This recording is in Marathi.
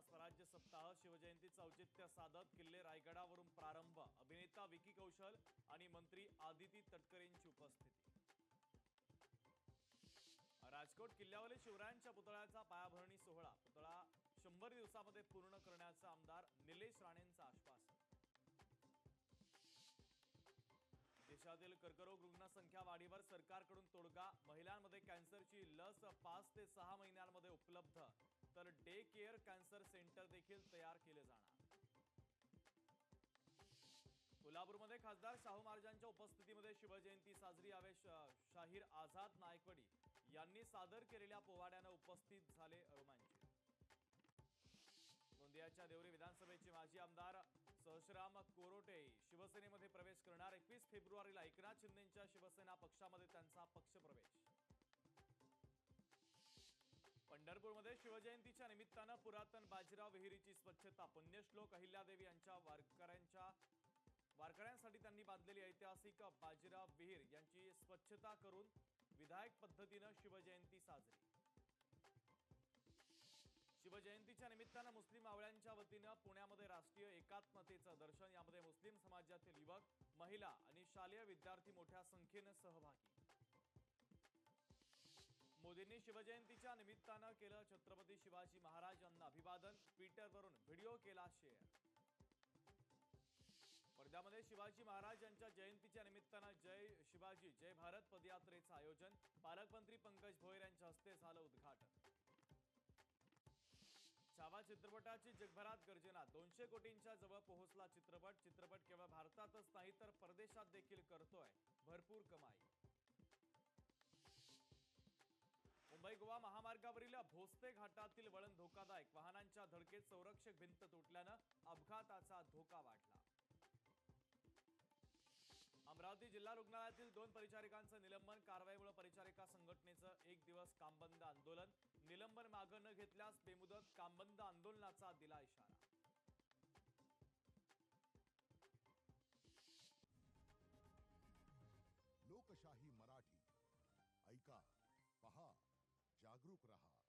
स्वराज्य सप्ताह शिवजयंतीचं औचित्य साधत किल्ले रायगडावरून प्रारंभ। अभिनेता विकी कौशल आणि मंत्री आदिती तटकरेंची उपस्थिती। राजकोट किल्ल्यावरील शिवरायांच्या पुतळ्याचा पायाभरणी सोहळा। पुतळा 100 दिवसांमध्ये पूर्ण करण्याचं आमदार निलेश राणेंचं आश्वासन। देशातील कर्करोग रुग्णसंख्या वाढीवर सरकारकडून तोडगा। महिलांमध्ये कॅन्सरची लस 5 ते 6 महिन्यांमध्ये उपलब्ध, तर डे केअर कॅन्सर सेंटर देखील तयार केले जाणार। कोल्हापूरमध्ये खासदार शाहू महाराजांच्या उपस्थितीमध्ये शिवजयंती साजरी। यावेळी शाहीर आझाद नायकवडी यांनी सादर केलेल्या पोवाड्याने उपस्थित झाले रोमांचित। गोंदियाच्या देवरी विधानसभेचे माजी आमदार सहस्राम कोरोटे शिवसेनेमध्ये प्रवेश करणार। 21 फेब्रुवारीला एकनाथ शिंदेंच्या शिवसेना पक्षामध्ये त्यांचा पक्षप्रवेश। पंढरपूरमध्ये शिवजयंतीच्या निमित्तानं पुरातन बाजीराव विहिरीची स्वच्छता। पुण्यश्लोक अहिल्यादेवी यांच्या वारकऱ्यांसाठी त्यांनी बांधलेली ऐतिहासिक बाजीराव विहीर यांची स्वच्छता करून विधायक पद्धतीनं शिवजयंती साजरी। शिवजयंतीच्या निमित्तानं मुस्लिम मावळ्यांच्या वतीनं पुण्यामध्ये राष्ट्रीय एकात्मतेचं दर्शन। यामध्ये मुस्लिम समाजातील युवक, महिला आणि शालेय विद्यार्थी मोठ्या संख्येनं सहभागी। मोदींनी शिवजयंतीच्या निमित्तानं केलं छत्रपती शिवाजी महाराज यांना अभिवादन। ट्विटरवरून व्हिडिओ केला शेअर। वर्ध्यामध्ये शिवाजी महाराज यांच्या जयंतीच्या निमित्तानं जय शिवाजी जय भारत पदयात्रेचं आयोजन। पालकमंत्री पंकज भोयर यांच्या हस्ते झालं उद्घाटन। छावा चित्रपटाची जगभरात गर्जना। 200 कोटींच्या जवळ पोहोचला चित्रपट। चित्रपट केवळ भारतातच नाही तर परदेशात देखील करतोय भरपूर कमाई। मुंबई गोवा महामार्गावरील भोसले घाटातील वळण धोकादायक। वाहनांच्या धडकेत संरक्षक भिंत तुटल्यानं अपघाताचा धोका वाढला। अमरावती जिल्हा रुग्णालयातील 2 परिचारिकांचं निलंबन। कारवाईमुळे परिचारिका संघटनेचं 1 दिवस कामबंद आंदोलन। निलंबन मागे न घेतल्यास बेमुदत कामबंद आंदोलनाचा दिला इशारा। लोकशाही मराठी ऐका, पहा, जागरूक रहा।